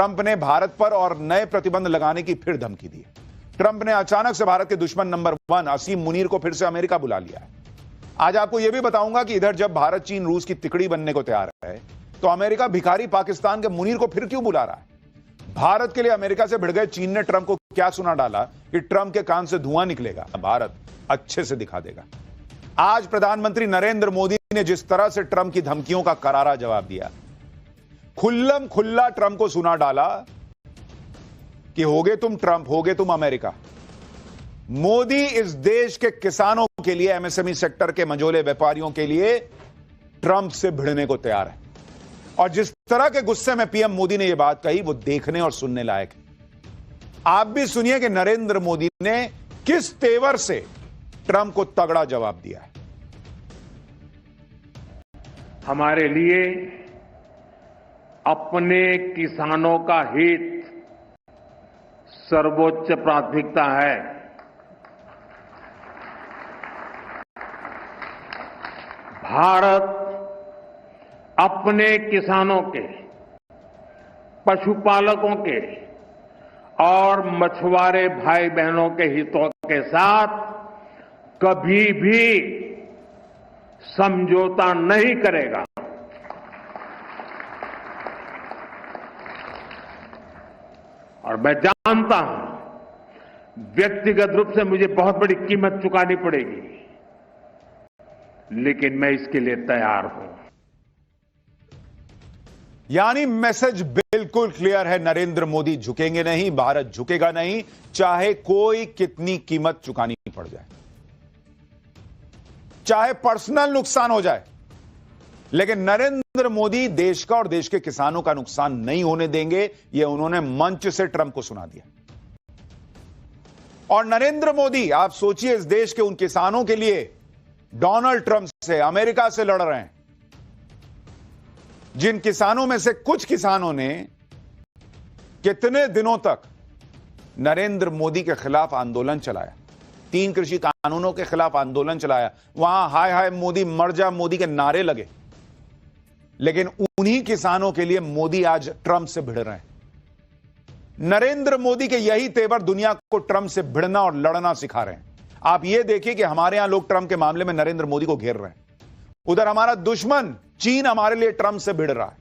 Trump ने भारत पर और नए प्रतिबंध लगाने की फिर धमकी दी। ट्रंप ने अचानक से भारत के दुश्मन नंबर 1 असीम मुनीर को फिर से अमेरिका बुला लिया है। आज आपको यह भी बताऊंगा कि इधर जब भारत चीन रूस की तिकड़ी बनने को तैयार है तो अमेरिका भिखारी पाकिस्तान के मुनीर को फिर क्यों बुला रहा है। भारत के लिए अमेरिका से भिड़ गए चीन ने ट्रंप को क्या सुना डाला कि ट्रंप के कान से धुआं निकलेगा, भारत अच्छे से दिखा देगा। आज प्रधानमंत्री नरेंद्र मोदी ने जिस तरह से ट्रंप की धमकियों का करारा जवाब दिया, खुल्लम खुल्ला ट्रंप को सुना डाला कि होगे तुम ट्रंप, होगे तुम अमेरिका। मोदी इस देश के किसानों के लिए, एमएसएमई सेक्टर के मंझोले व्यापारियों के लिए ट्रंप से भिड़ने को तैयार है। और जिस तरह के गुस्से में पीएम मोदी ने यह बात कही वो देखने और सुनने लायक है। आप भी सुनिए कि नरेंद्र मोदी ने किस तेवर से ट्रंप को तगड़ा जवाब दिया है। हमारे लिए अपने किसानों का हित सर्वोच्च प्राथमिकता है। भारत अपने किसानों के, पशुपालकों के और मछुआरे भाई बहनों के हितों के साथ कभी भी समझौता नहीं करेगा। और मैं जानता हूं व्यक्तिगत रूप से मुझे बहुत बड़ी कीमत चुकानी पड़ेगी, लेकिन मैं इसके लिए तैयार हूं। यानी मैसेज बिल्कुल क्लियर है, नरेंद्र मोदी झुकेंगे नहीं, भारत झुकेगा नहीं, चाहे कोई कितनी कीमत चुकानी पड़ जाए, चाहे पर्सनल नुकसान हो जाए, लेकिन नरेंद्र मोदी देश का और देश के किसानों का नुकसान नहीं होने देंगे। यह उन्होंने मंच से ट्रंप को सुना दिया। और नरेंद्र मोदी, आप सोचिए, इस देश के उन किसानों के लिए डोनाल्ड ट्रंप से, अमेरिका से लड़ रहे हैं, जिन किसानों में से कुछ किसानों ने कितने दिनों तक नरेंद्र मोदी के खिलाफ आंदोलन चलाया, 3 कृषि कानूनों के खिलाफ आंदोलन चलाया, वहां हाय हाय मोदी, मर जा मोदी के नारे लगे, लेकिन उन्हीं किसानों के लिए मोदी आज ट्रंप से भिड़ रहे हैं। नरेंद्र मोदी के यही तेवर दुनिया को ट्रंप से भिड़ना और लड़ना सिखा रहे हैं। आप यह देखिए कि हमारे यहां लोग ट्रंप के मामले में नरेंद्र मोदी को घेर रहे हैं, उधर हमारा दुश्मन चीन हमारे लिए ट्रंप से भिड़ रहा है।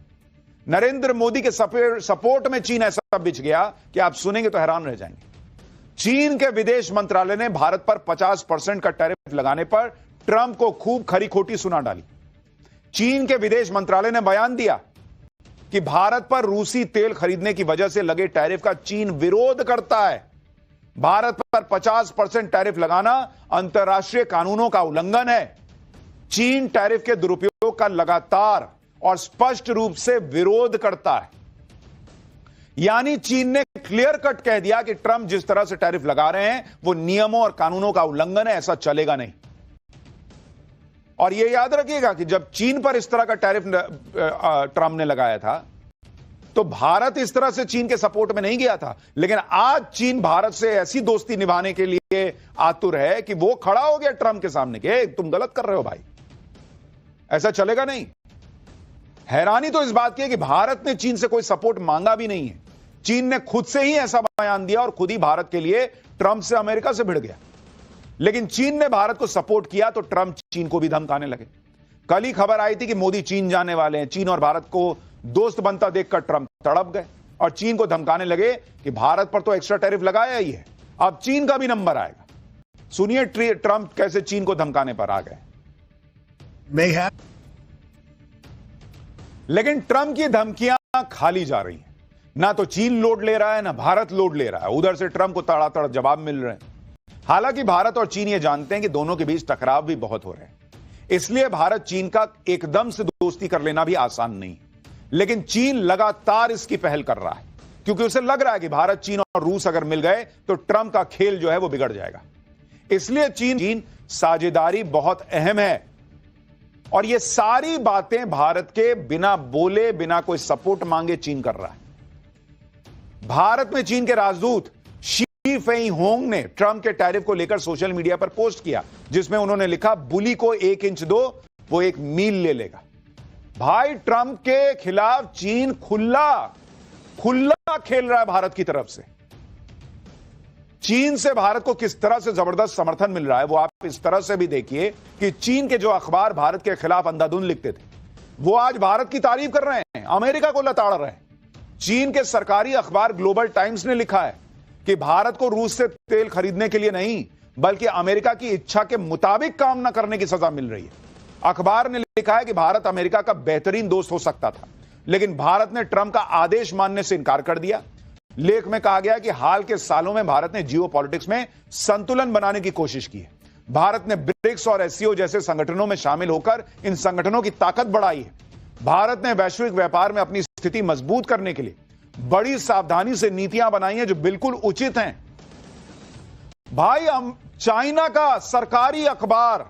नरेंद्र मोदी के सपोर्ट में चीन ऐसा बिछ गया कि आप सुनेंगे तो हैरान रह जाएंगे। चीन के विदेश मंत्रालय ने भारत पर 50% का टैरिफ लगाने पर ट्रंप को खूब खरी खोटी सुना डाली। चीन के विदेश मंत्रालय ने बयान दिया कि भारत पर रूसी तेल खरीदने की वजह से लगे टैरिफ का चीन विरोध करता है। भारत पर 50% टैरिफ लगाना अंतर्राष्ट्रीय कानूनों का उल्लंघन है। चीन टैरिफ के दुरुपयोग का लगातार और स्पष्ट रूप से विरोध करता है। यानी चीन ने क्लियर कट कह दिया कि ट्रंप जिस तरह से टैरिफ लगा रहे हैं वो नियमों और कानूनों का उल्लंघन है, ऐसा चलेगा नहीं। और यह याद रखिएगा कि जब चीन पर इस तरह का टैरिफ ट्रंप ने लगाया था तो भारत इस तरह से चीन के सपोर्ट में नहीं गया था, लेकिन आज चीन भारत से ऐसी दोस्ती निभाने के लिए आतुर है कि वो खड़ा हो गया ट्रंप के सामने कि तुम गलत कर रहे हो भाई, ऐसा चलेगा नहीं। हैरानी तो इस बात की है कि भारत ने चीन से कोई सपोर्ट मांगा भी नहीं है। चीन ने खुद से ही ऐसा बयान दिया और खुद ही भारत के लिए ट्रंप से, अमेरिका से भिड़ गया। लेकिन चीन ने भारत को सपोर्ट किया तो ट्रंप चीन को भी धमकाने लगे। कल ही खबर आई थी कि मोदी चीन जाने वाले हैं। चीन और भारत को दोस्त बनता देखकर ट्रंप तड़प गए और चीन को धमकाने लगे कि भारत पर तो एक्स्ट्रा टैरिफ लगाया ही है, अब चीन का भी नंबर आएगा। सुनिए ट्रंप कैसे चीन को धमकाने पर आ गए। लेकिन ट्रंप की धमकियां खाली जा रही हैं। ना तो चीन लोड ले रहा है, ना भारत लोड ले रहा है। उधर से ट्रंप को तड़ातड़ जवाब मिल रहे हैं। हालांकि भारत और चीन ये जानते हैं कि दोनों के बीच टकराव भी बहुत हो रहे हैं, इसलिए भारत चीन का एकदम से दोस्ती कर लेना भी आसान नहीं। लेकिन चीन लगातार इसकी पहल कर रहा है क्योंकि उसे लग रहा है कि भारत, चीन और रूस अगर मिल गए तो ट्रंप का खेल जो है वो बिगड़ जाएगा। इसलिए चीन साझेदारी बहुत अहम है और ये सारी बातें भारत के बिना बोले, बिना कोई सपोर्ट मांगे चीन कर रहा है। भारत में चीन के राजदूत शी फेंगहोंग ने ट्रंप के टैरिफ को लेकर सोशल मीडिया पर पोस्ट किया, जिसमें उन्होंने लिखा, बुली को 1 इंच दो वो 1 मील ले लेगा। भाई, ट्रंप के खिलाफ चीन खुला खुला खेल रहा है भारत की तरफ से। चीन से भारत को किस तरह से जबरदस्त समर्थन मिल रहा है वो आप इस तरह से भी देखिए कि चीन के जो अखबार भारत के खिलाफ अंधाधुंध लिखते थे वो आज भारत की तारीफ कर रहे हैं, अमेरिका को लताड़ रहे हैं। चीन के सरकारी अखबार ग्लोबल टाइम्स ने लिखा है कि भारत को रूस से तेल खरीदने के लिए नहीं बल्कि अमेरिका की इच्छा के मुताबिक काम न करने की सजा मिल रही है। अखबार ने लिखा है कि भारत अमेरिका का बेहतरीन दोस्त हो सकता था लेकिन भारत ने ट्रंप का आदेश मानने से इनकार कर दिया। लेख में कहा गया कि हाल के सालों में भारत ने जियोपॉलिटिक्स में संतुलन बनाने की कोशिश की है। भारत ने ब्रिक्स और एससीओ जैसे संगठनों में शामिल होकर इन संगठनों की ताकत बढ़ाई है। भारत ने वैश्विक व्यापार में अपनी स्थिति मजबूत करने के लिए बड़ी सावधानी से नीतियां बनाई हैं जो बिल्कुल उचित हैं। भाई चाइना का सरकारी अखबार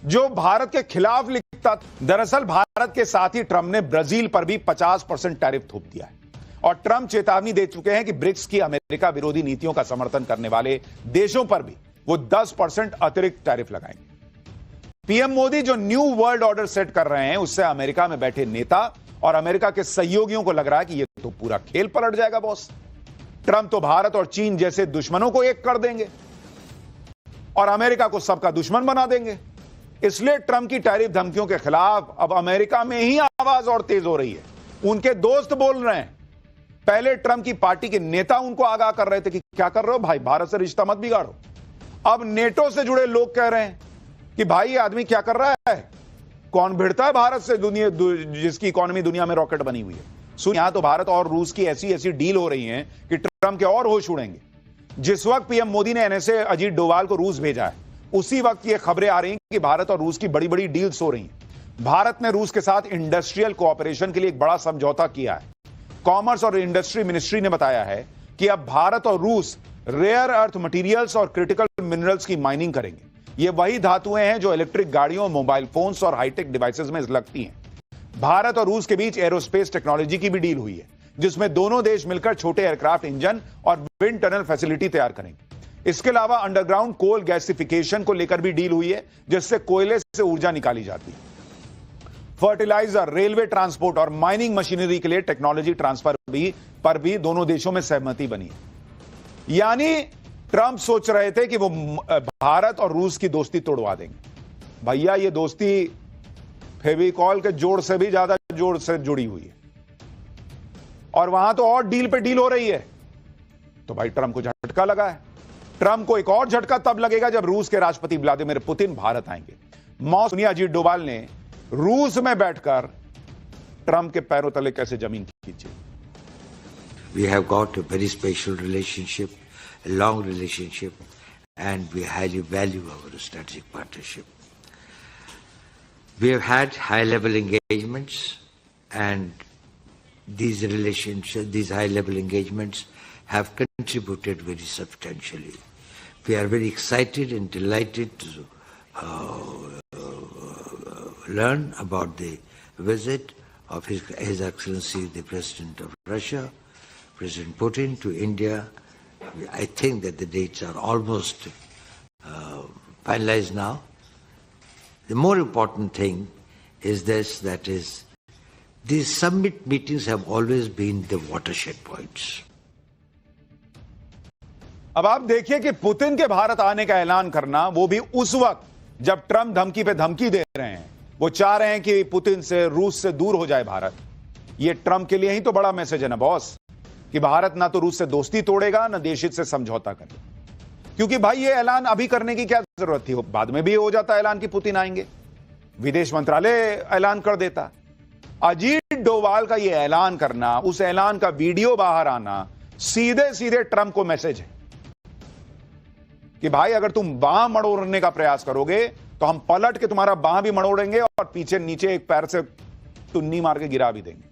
जो भारत के खिलाफ लिखता, दरअसल भारत के साथ ही ट्रंप ने ब्राजील पर भी 50% टैरिफ थोप दिया है और ट्रंप चेतावनी दे चुके हैं कि ब्रिक्स की अमेरिका विरोधी नीतियों का समर्थन करने वाले देशों पर भी वो 10% अतिरिक्त टैरिफ लगाएंगे। पीएम मोदी जो न्यू वर्ल्ड ऑर्डर सेट कर रहे हैं उससे अमेरिका में बैठे नेता और अमेरिका के सहयोगियों को लग रहा है कि ये तो पूरा खेल पलट जाएगा बॉस। ट्रंप तो भारत और चीन जैसे दुश्मनों को एक कर देंगे और अमेरिका को सबका दुश्मन बना देंगे। इसलिए ट्रंप की टैरिफ धमकियों के खिलाफ अब अमेरिका में ही आवाज और तेज हो रही है। उनके दोस्त बोल रहे हैं। पहले ट्रंप की पार्टी के नेता उनको आगाह कर रहे थे कि क्या कर रहे हो भाई, भारत से रिश्ता मत बिगाड़ो। अब नेटो से जुड़े लोग कह रहे हैं कि भाई ये आदमी क्या कर रहा है, कौन भिड़ता है भारत से, दुनिया जिसकी इकोनॉमी दुनिया में रॉकेट बनी हुई है। सुन, यहां तो भारत और रूस की ऐसी ऐसी डील हो रही है कि ट्रंप के और होश उड़ेंगे। जिस वक्त पीएम मोदी ने एनएसए अजीत डोवाल को रूस भेजा है उसी वक्त ये खबरें आ रही हैं कि भारत और रूस की बड़ी बड़ी डील्स हो रही हैं। भारत ने रूस के साथ इंडस्ट्रियल कोऑपरेशन के लिए एक बड़ा समझौता किया है। कॉमर्स और इंडस्ट्री मिनिस्ट्री ने बताया है कि अब भारत और रूस रेयर अर्थ मटेरियल्स और क्रिटिकल मिनरल्स की माइनिंग करेंगे। ये वही धातुएं हैं जो इलेक्ट्रिक गाड़ियों, मोबाइल फोन्स और हाईटेक डिवाइसेस में लगती हैं। भारत और रूस के बीच एरोस्पेस टेक्नोलॉजी की भी डील हुई है जिसमें दोनों देश मिलकर छोटे एयरक्राफ्ट इंजन और विंड टनल फैसिलिटी तैयार करेंगे। इसके अलावा अंडरग्राउंड कोल गैसिफिकेशन को लेकर भी डील हुई है जिससे कोयले से ऊर्जा निकाली जाती है। फर्टिलाइजर, रेलवे ट्रांसपोर्ट और माइनिंग मशीनरी के लिए टेक्नोलॉजी ट्रांसफर पर भी दोनों देशों में सहमति बनी है। यानी ट्रंप सोच रहे थे कि वो भारत और रूस की दोस्ती तोड़वा देंगे। भैया ये दोस्ती फेविकॉल के जोड़ से भी ज्यादा जोड़ से जुड़ी हुई है और वहां तो और डील पे डील हो रही है। तो भाई ट्रंप को झटका लगा है। ट्रंप को एक और झटका तब लगेगा जब रूस के राष्ट्रपति व्लादिमीर पुतिन भारत आएंगे। सुनिए अजीत डोभाल ने रूस में बैठकर ट्रंप के पैरों तले कैसे जमीन खींची। We have got a very special relationship, a long relationship, and we highly value our strategic partnership. We have had high-level engagements, and these relationships, these high-level engagements have contributed very substantially. We are very excited and delighted to learn about the visit of His Excellency the President of Russia, President Putin, to India. I think that the dates are almost finalized now. The more important thing is this, that is, these summit meetings have always been the watershed points. अब आप देखिए कि Putin के भारत आने का ऐलान करना, वो भी उस वक्त जब ट्रंप धमकी पे धमकी दे रहे हैं। वो चाह रहे हैं कि पुतिन से, रूस से दूर हो जाए भारत। ये ट्रंप के लिए ही तो बड़ा मैसेज है ना बॉस, कि भारत ना तो रूस से दोस्ती तोड़ेगा ना देश हित से समझौता करेगा। क्योंकि भाई ये ऐलान अभी करने की क्या जरूरत थी, बाद में भी हो जाता ऐलान कि पुतिन आएंगे, विदेश मंत्रालय ऐलान कर देता। अजीत डोभाल का ये ऐलान करना, उस ऐलान का वीडियो बाहर आना, सीधे सीधे ट्रंप को मैसेज है कि भाई अगर तुम बांह मड़ोड़ने का प्रयास करोगे तो हम पलट के तुम्हारा बांह भी मड़ोड़ेंगे और पीछे नीचे एक पैर से टुन्नी मार के गिरा भी देंगे।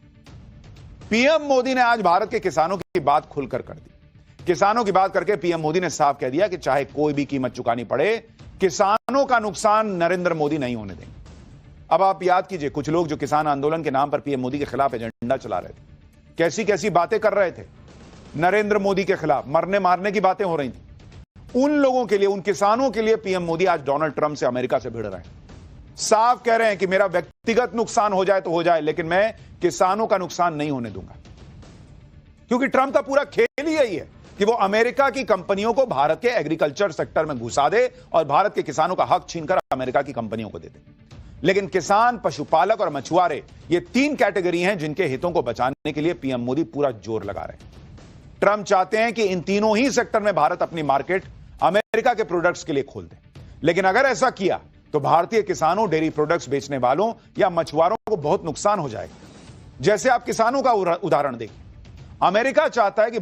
पीएम मोदी ने आज भारत के किसानों की बात खुलकर कर दी। किसानों की बात करके पीएम मोदी ने साफ कह दिया कि चाहे कोई भी कीमत चुकानी पड़े, किसानों का नुकसान नरेंद्र मोदी नहीं होने देंगे। अब आप याद कीजिए, कुछ लोग जो किसान आंदोलन के नाम पर पीएम मोदी के खिलाफ एजेंडा चला रहे थे, कैसी कैसी बातें कर रहे थे, नरेंद्र मोदी के खिलाफ मरने मारने की बातें हो रही थी। उन लोगों के लिए, उन किसानों के लिए पीएम मोदी आज डोनाल्ड ट्रंप से अमेरिका से भिड़ रहे हैं। साफ कह रहे हैं कि मेरा व्यक्तिगत नुकसान हो जाए तो हो जाए, लेकिन मैं किसानों का नुकसान नहीं होने दूंगा। क्योंकि ट्रंप का पूरा खेल ही यही है कि वो अमेरिका की कंपनियों को भारत के एग्रीकल्चर सेक्टर में घुसा दे और भारत के किसानों का हक छीनकर अमेरिका की कंपनियों को दे दे। लेकिन किसान, पशुपालक और मछुआरे, ये 3 कैटेगरी हैं जिनके हितों को बचाने के लिए पीएम मोदी पूरा जोर लगा रहे हैं। ट्रंप चाहते हैं कि इन तीनों ही सेक्टर में भारत अपनी मार्केट अमेरिका के प्रोडक्ट्स के लिए खोल दे। लेकिन अगर ऐसा किया तो भारतीय किसानों, डेयरी प्रोडक्ट्स बेचने वालों या मछुआरों को बहुत नुकसान हो जाएगा। जैसे आप किसानों का उदाहरण देखिए, अमेरिका चाहता है कि